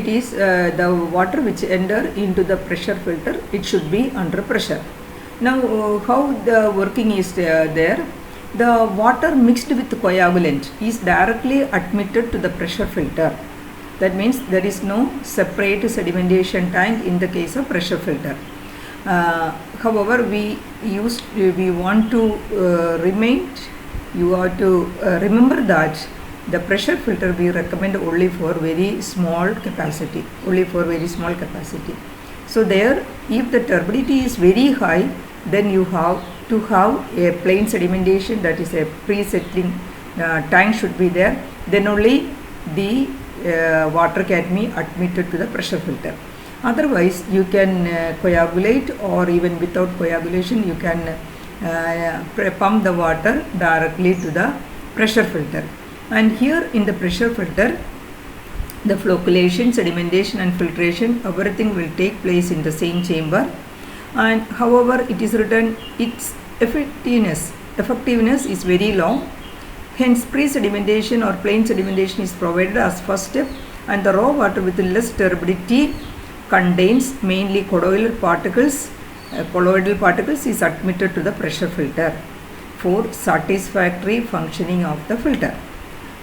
It is the water which enter into the pressure filter, it should be under pressure. Now how the working is there? The water mixed with coagulant is directly admitted to the pressure filter. That means there is no separate sedimentation tank in the case of pressure filter. However, we want to you have to remember that the pressure filter we recommend only for very small capacity, So there, if the turbidity is very high, then you have to have a plain sedimentation, that is a pre-settling tank should be there. Then only the water can be admitted to the pressure filter. Otherwise, you can coagulate, or even without coagulation, you can pump the water directly to the pressure filter. And here in the pressure filter, the flocculation, sedimentation and filtration, everything will take place in the same chamber. And however, it is written its effectiveness is very low. Hence, pre-sedimentation or plain sedimentation is provided as first step, and the raw water with less turbidity contains mainly colloidal particles. Colloidal particles is admitted to the pressure filter for satisfactory functioning of the filter.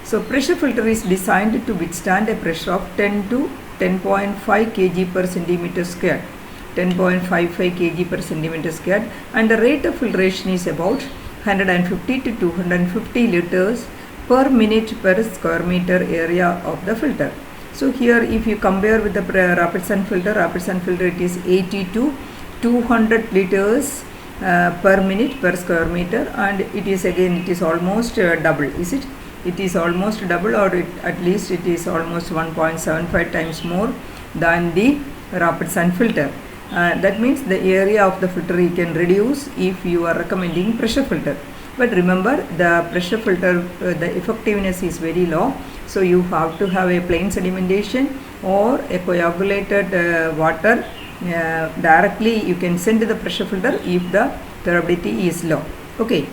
So pressure filter is designed to withstand a pressure of 10 to 10.5 kg per centimeter squared, 10.55 kg per centimeter squared, and the rate of filtration is about 150 to 250 liters per minute per square meter area of the filter. So here, if you compare with the rapid sun filter it is 80 to 200 liters per minute per square meter, and it is almost double, is it? It is almost double, or at least it is almost 1.75 times more than the rapid sun filter. That means the area of the filter you can reduce if you are recommending pressure filter. But remember, the pressure filter, the effectiveness is very low, so you have to have a plain sedimentation or a coagulated water directly you can send to the pressure filter if the turbidity is low. Okay.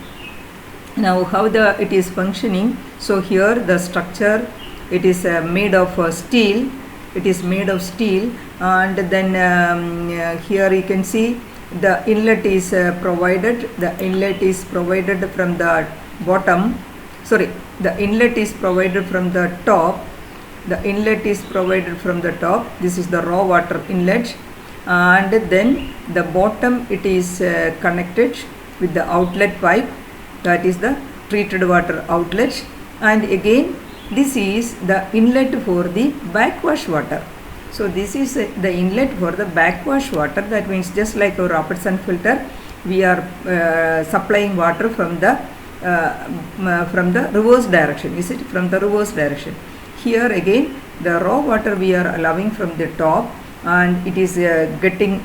Now how it is functioning? So here the structure, it is made of steel. It is made of steel, and then here you can see the inlet is provided. The inlet is provided from the bottom. Sorry, the inlet is provided from the top. The inlet is provided from the top. This is the raw water inlet, and then the bottom it is connected with the outlet pipe. That is the treated water outlet, and again this is the inlet for the backwash water. So this is the inlet for the backwash water. That means just like our rapid sun filter, we are supplying water from the reverse direction. Is it from the reverse direction? Here again the raw water we are allowing from the top, and it is getting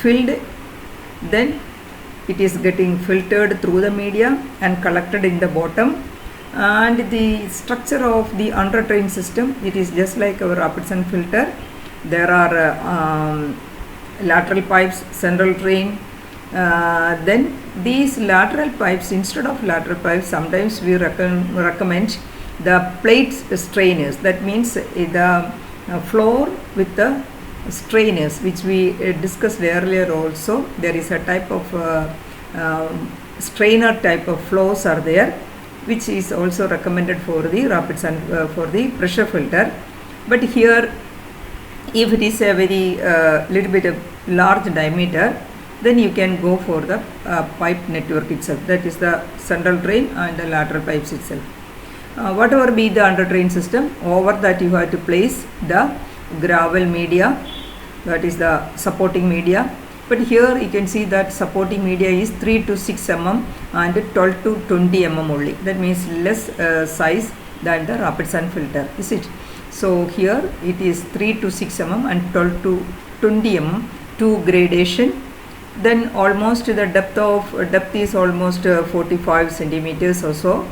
filled. Then it is getting filtered through the media and collected in the bottom. And the structure of the under drain system, it is just like our rapid sun filter. There are lateral pipes, central drain. Then these lateral pipes, instead of lateral pipes, sometimes we recommend the plate strainers. That means the floor with the strainers, which we discussed earlier also. There is a type of strainer type of flows are there, which is also recommended for the rapid sun for the pressure filter. But here, if it is a very little bit of large diameter, then you can go for the pipe network itself. That is the central drain and the lateral pipes itself. Whatever be the under drain system, over that you have to place the gravel media, that is the supporting media. But here you can see that supporting media is 3 to 6 mm and 12 to 20 mm only. That means less size than the rapid sun filter, is it? So here it is 3 to 6 mm and 12 to 20 mm, two gradation. Then almost the depth is almost 45 centimeters or so.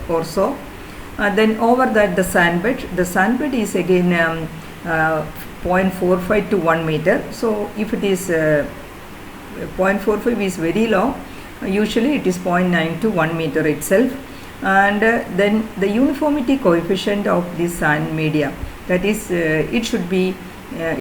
Then over that the sandbed is again 0.45 to 1 meter. So if it is 0.45 is very low, usually it is 0.9 to 1 meter itself. And then the uniformity coefficient of this sand media, that is it should be uh,